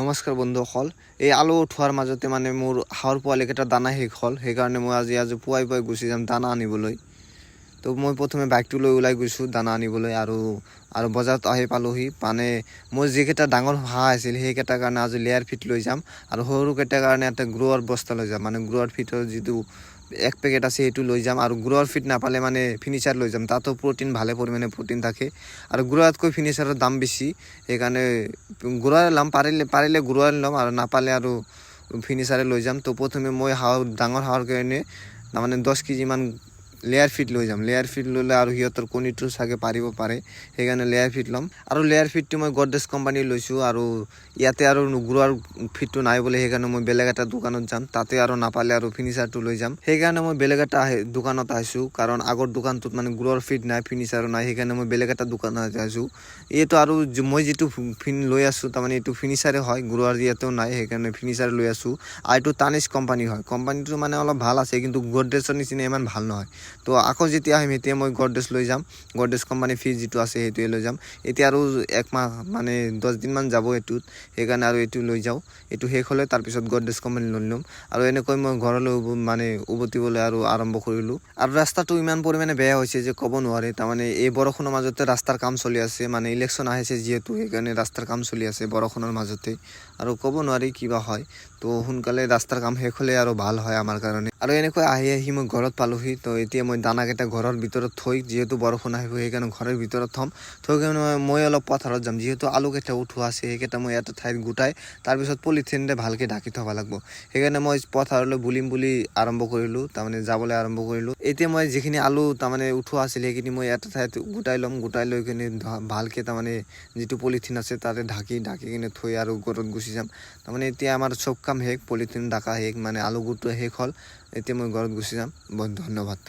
নমস্কাৰ বন্ধুসকল, এই আলু উঠোৱাৰ মাজতে মানে মোৰ হাঁহৰ পোৱালিকেইটা দানা শেষ হ'ল। সেইকাৰণে মই আজি পুৱাই গুচি যাম দানা আনিবলৈ। তো মই প্ৰথমে বাইকটো লৈ ওলাই গৈছোঁ দানা আনিবলৈ আৰু বজাৰত আহি পালোহি। মানে মোৰ যিকেইটা ডাঙৰ হাঁহ আছিল সেইকেইটাৰ কাৰণে আজি লেয়াৰ ফিট লৈ যাম আৰু সৰুকেইটাৰ কাৰণে এটা গ্ৰোৱাৰ বস্তা লৈ যাম। মানে গ্ৰোৱাৰ ফিটৰ যিটো এক পেকেট আছে সেইটো লৈ যাম আৰু গ্ৰোৱাৰ ফিট নাপালে মানে ফিনিচাৰ লৈ যাম। তাতো প্ৰটিন ভালে পৰিমাণে প্ৰটিন থাকে আৰু গ্ৰোৱাৰতকৈ ফিনিচাৰৰ দাম বেছি। সেইকাৰণে গ্ৰোৱাৰ ল'ম, পাৰিলে গ্ৰোৱাৰ ল'ম আৰু নাপালে আৰু ফিনিচাৰে লৈ যাম। তো প্ৰথমে মই ডাঙৰ হাঁহৰ কাৰণে তাৰমানে 10 কেজিমান লেয়াৰ ফিট লৈ যাম। লেয়াৰ ফিট ল'লে আৰু সিহঁতৰ কণীটো চাগে পাৰিব পাৰে, সেইকাৰণে লেয়াৰ ফিট ল'ম। আৰু লেয়াৰ ফিটটো মই গডৰেজ কোম্পানীৰ লৈছোঁ আৰু ইয়াতে আৰু গ্ৰোৱাৰ ফিটটো নাই বোলে, সেইকাৰণে মই বেলেগ এটা দোকানত যাম। তাতে আৰু নাপালে আৰু ফিনিচাৰটো লৈ যাম। সেইকাৰণে মই বেলেগ এটা দোকানত আহিছোঁ, কাৰণ আগৰ দোকানটোত মানে গ্ৰোৱাৰ ফিট নাই, ফিনিচাৰো নাই। সেইকাৰণে মই বেলেগ এটা দোকানত আহিছোঁ। এইটো আৰু মই যিটো লৈ আছোঁ তাৰমানে এইটো ফিনিচাৰে হয়, গ্ৰোৱাৰ ইয়াতেও নাই, সেইকাৰণে ফিনিচাৰ লৈ আছোঁ। আৰু এইটো তানিছ কোম্পানী হয়। কোম্পানীটো মানে অলপ ভাল আছে, কিন্তু গডৰেজৰ নিচিনা ইমান ভাল নহয়। তো আকৌ যেতিয়া আহিম এতিয়া মই গডৰেজ লৈ যাম। গডৰেজ কোম্পানী ফিজ যিটো আছে সেইটোৱে লৈ যাম। এতিয়া আৰু 1 মাহ মানে 10 দিনমান যাব এইটোত, সেইকাৰণে আৰু এইটো লৈ যাওঁ। এইটো শেষ হ'লে তাৰপিছত গডৰেজ কোম্পানী লৈ ল'ম। আৰু এনেকৈ মই ঘৰলৈ মানে উভতিবলৈ আৰু আৰম্ভ কৰিলোঁ। আৰু ৰাস্তাটো ইমান পৰিমাণে বেয়া হৈছে যে ক'ব নোৱাৰে। তাৰমানে এই বৰষুণৰ মাজতে ৰাস্তাৰ কাম চলি আছে, মানে ইলেকশ্যন আহিছে যিহেতু, সেইকাৰণে ৰাস্তাৰ কাম চলি আছে বৰষুণৰ মাজতে। আৰু ক'ব নোৱাৰি কিবা হয়। তো সোনকালে ৰাস্তাৰ কাম শেষ হ'লে আৰু ভাল হয় আমাৰ কাৰণে। আৰু এনেকৈ আহি মই ঘৰত পালোহি। তো এতিয়া মই দানাকেইটা ঘৰৰ ভিতৰত থৈ, যিহেতু বৰষুণ আহিব সেইকাৰণে ঘৰৰ ভিতৰত থ'ম। থৈ কিনে মই অলপ পথাৰত যাম, যিহেতু আলুকেইটা উঠোৱা আছে সেইকেইটা মই এটা ঠাইত গোটাই তাৰপিছত পলিথিনৰে ভালকৈ ঢাকি থ'ব লাগিব। সেইকাৰণে মই পথাৰলৈ বুলিম বুলি আৰম্ভ কৰিলোঁ, তাৰমানে যাবলৈ আৰম্ভ কৰিলোঁ। এতিয়া মই যিখিনি আলু তাৰমানে উঠোৱা আছিল সেইখিনি মই এটা ঠাইত গোটাই ল'ম। গোটাই লৈ কিনে ভালকৈ তাৰমানে যিটো পলিথিন আছে তাতে ঢাকি কিনে থৈ আৰু ঘৰত গুচি যাম। তাৰমানে এতিয়া আমাৰ চব কাম শেষ, পলিথিন ঢাকা শেষ, মানে আলু গোটোৱা শেষ হ'ল। এতিয়া মই ঘৰত গুচি যাম। বহুত ধন্যবাদ।